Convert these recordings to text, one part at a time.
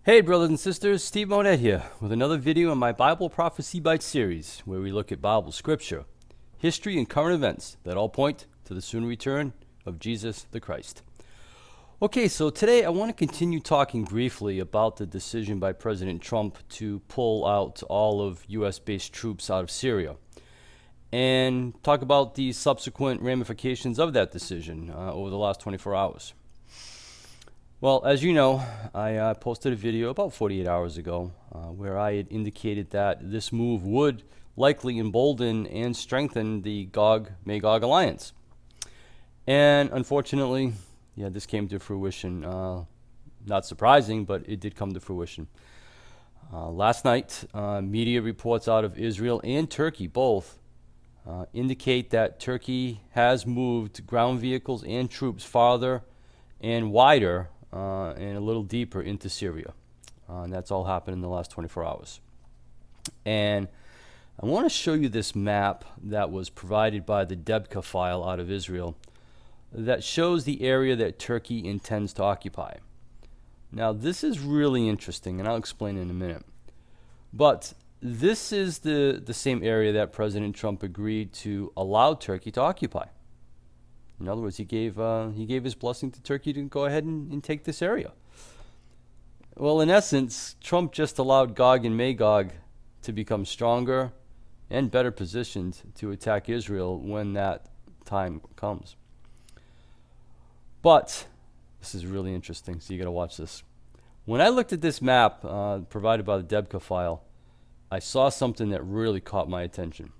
Hey brothers and sisters, Steve Monette here with another video in my Bible Prophecy Bites series where we look at Bible scripture, history, and current events that all point to the soon return of Jesus the Christ. Okay, so today I want to continue talking briefly about the decision by President Trump to pull out all of US-based troops out of Syria and talk about the subsequent ramifications of that decision over the last 24 hours. Well, as you know, I posted a video about 48 hours ago where I had indicated that this move would likely embolden and strengthen the Gog-Magog alliance. And unfortunately, this came to fruition. Not surprising, but it did come to fruition. Last night, media reports out of Israel and Turkey both indicate that Turkey has moved ground vehicles and troops farther and wider and a little deeper into Syria. And that's all happened in the last 24 hours. And I want to show you this map that was provided by the Debka file out of Israel that shows the area that Turkey intends to occupy. Now, this is really interesting, and I'll explain in a minute. But this is the same area that President Trump agreed to allow Turkey to occupy. In other words, he gave his blessing to Turkey to go ahead and take this area. Well, in essence, Trump just allowed Gog and Magog to become stronger and better positioned to attack Israel when that time comes. But this is really interesting, so you got to watch this. When I looked at this map provided by the Debka file, I saw something that really caught my attention.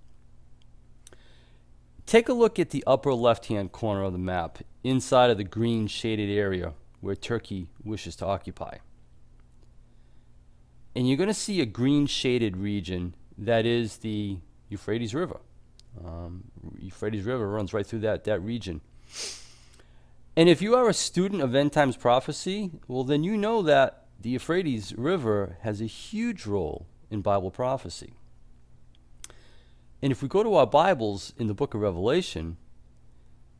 Take a look at the upper left-hand corner of the map, inside of the green shaded area where Turkey wishes to occupy. And you're going to see a green shaded region that is the Euphrates River. Euphrates River runs right through that region. And if you are a student of end times prophecy, well, then you know that the Euphrates River has a huge role in Bible prophecy. And if we go to our Bibles in the book of Revelation,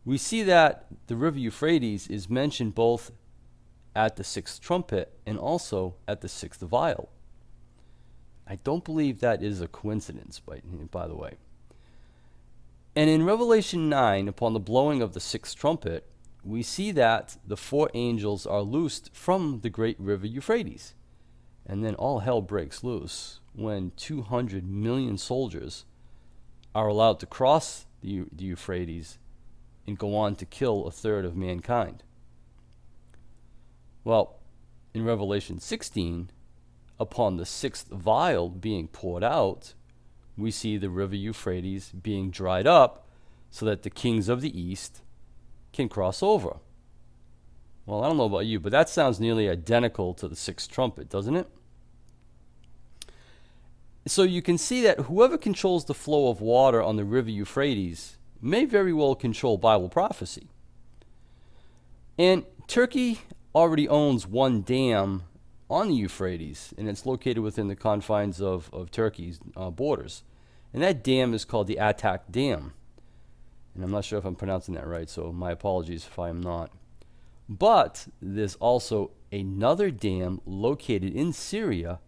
we see that the river Euphrates is mentioned both at the sixth trumpet and also at the sixth vial. I don't believe that is a coincidence, by the way. And in Revelation 9, upon the blowing of the sixth trumpet, we see that the four angels are loosed from the great river Euphrates. And then all hell breaks loose when 200 million soldiers are allowed to cross the Euphrates and go on to kill a third of mankind. Well, in Revelation 16, upon the sixth vial being poured out, we see the river Euphrates being dried up so that the kings of the east can cross over. Well, I don't know about you, but that sounds nearly identical to the sixth trumpet, doesn't it? So you can see that whoever controls the flow of water on the river Euphrates may very well control Bible prophecy. And Turkey already owns one dam on the Euphrates, and it's located within the confines of Turkey's borders. And that dam is called the Atak Dam. And I'm not sure if I'm pronouncing that right, so my apologies if I am not. But there's also another dam located in Syria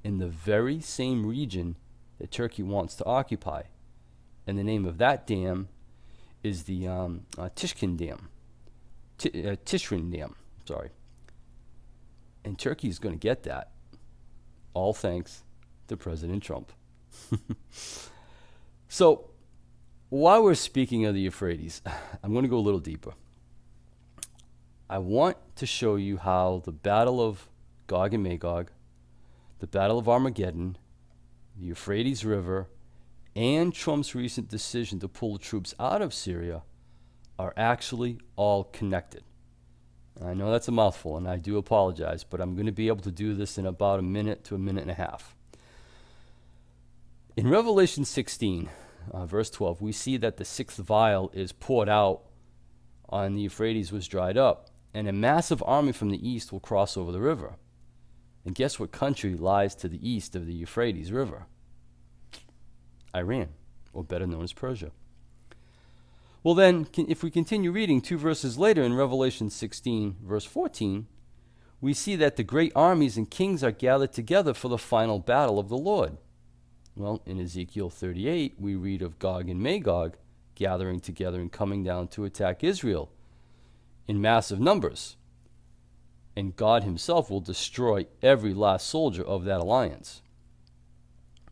in the very same region that Turkey wants to occupy. And the name of that dam is the Tishkin Dam. Tishrin Dam, sorry. And Turkey is going to get that, all thanks to President Trump. So, while we're speaking of the Euphrates, I'm going to go a little deeper. I want to show you how the Battle of Gog and Magog, the Battle of Armageddon, the Euphrates River, and Trump's recent decision to pull the troops out of Syria are actually all connected. I know that's a mouthful, and I do apologize, but I'm going to be able to do this in about a minute to a minute and a half. In Revelation 16, verse 12, we see that the sixth vial is poured out and the Euphrates was dried up, and a massive army from the east will cross over the river. And guess what country lies to the east of the Euphrates River? Iran, or better known as Persia. Well then, if we continue reading 2 verses later in Revelation 16, verse 14, we see that the great armies and kings are gathered together for the final battle of the Lord. Well, in Ezekiel 38, we read of Gog and Magog gathering together and coming down to attack Israel in massive numbers. And God himself will destroy every last soldier of that alliance.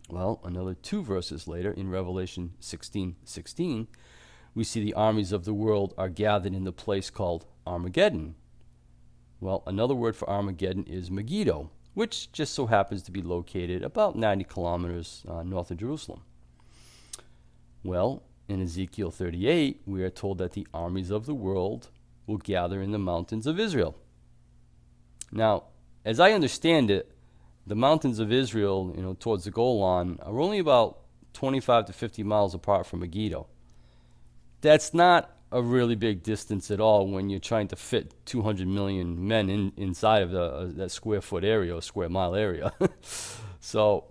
Well, another 2 verses later, in Revelation 16:16, we see the armies of the world are gathered in the place called Armageddon. Well, another word for Armageddon is Megiddo, which just so happens to be located about 90 kilometers north of Jerusalem. Well, in Ezekiel 38, we are told that the armies of the world will gather in the mountains of Israel. Now, as I understand it, the mountains of Israel, towards the Golan, are only about 25 to 50 miles apart from Megiddo. That's not a really big distance at all when you're trying to fit 200 million men inside of that square foot area or square mile area. So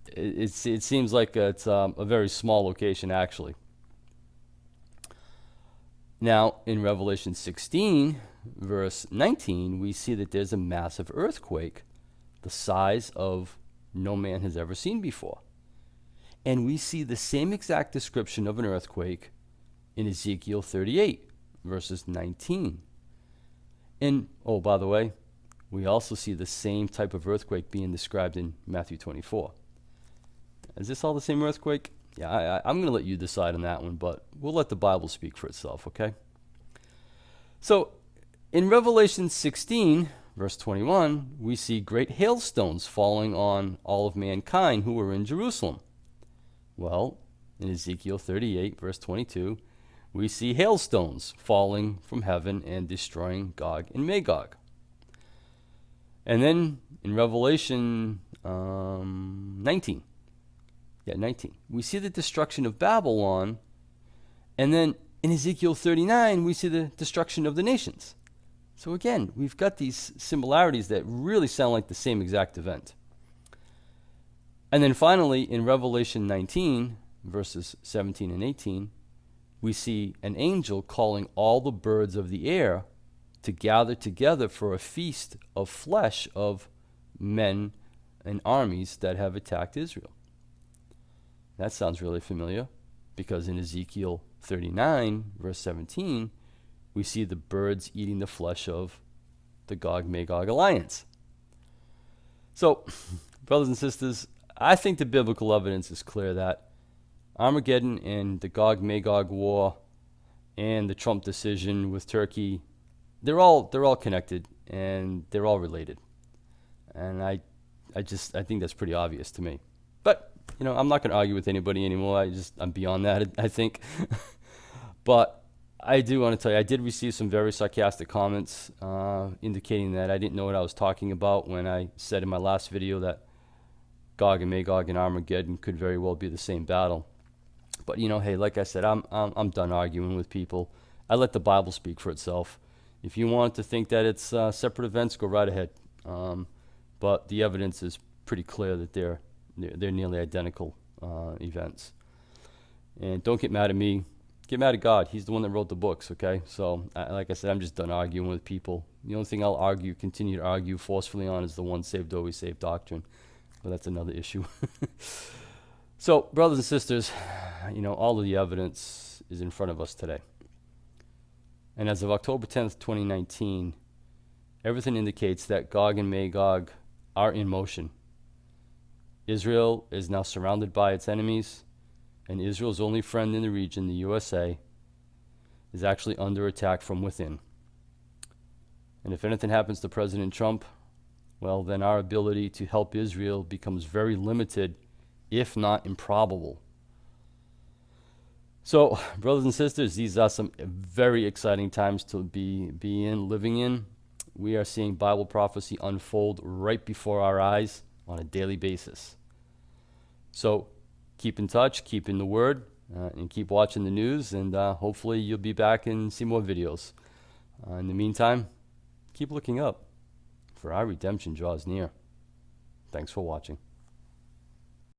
it seems like it's a very small location, actually. Now, in Revelation 16, verse 19, we see that there's a massive earthquake the size of no man has ever seen before. And we see the same exact description of an earthquake in Ezekiel 38, verses 19. And, oh, by the way, we also see the same type of earthquake being described in Matthew 24. Is this all the same earthquake? Yeah, I'm going to let you decide on that one, but we'll let the Bible speak for itself, okay? So, in Revelation 16, verse 21, we see great hailstones falling on all of mankind who were in Jerusalem. Well, in Ezekiel 38, verse 22, we see hailstones falling from heaven and destroying Gog and Magog. And then in Revelation 19, we see the destruction of Babylon. And then in Ezekiel 39, we see the destruction of the nations. So again, we've got these similarities that really sound like the same exact event. And then finally, in Revelation 19, verses 17 and 18, we see an angel calling all the birds of the air to gather together for a feast of flesh of men and armies that have attacked Israel. That sounds really familiar, because in Ezekiel 39, verse 17, we see the birds eating the flesh of the Gog-Magog alliance. So, brothers and sisters, I think the biblical evidence is clear that Armageddon and the Gog-Magog war and the Trump decision with Turkey, they're all connected and they're all related. And I think that's pretty obvious to me. But, I'm not going to argue with anybody anymore. I'm beyond that, I think. But I do want to tell you, I did receive some very sarcastic comments indicating that I didn't know what I was talking about when I said in my last video that Gog and Magog and Armageddon could very well be the same battle. But hey, like I said, I'm done arguing with people. I let the Bible speak for itself. If you want to think that it's separate events, go right ahead. But the evidence is pretty clear that they're nearly identical events. And don't get mad at me. Get mad at God. He's the one that wrote the books, okay? So, like I said, I'm just done arguing with people. The only thing I'll continue to argue forcefully on is the once saved, always saved doctrine. But that's another issue. So, brothers and sisters, all of the evidence is in front of us today. And as of October 10th, 2019, everything indicates that Gog and Magog are in motion. Israel is now surrounded by its enemies, and Israel's only friend in the region, the USA, is actually under attack from within. And if anything happens to President Trump, well, then our ability to help Israel becomes very limited, if not improbable. So, brothers and sisters, these are some very exciting times to be living in. We are seeing Bible prophecy unfold right before our eyes on a daily basis. So, keep in touch, keep in the Word, and keep watching the news, and hopefully you'll be back and see more videos. In the meantime, keep looking up, for our redemption draws near. Thanks for watching.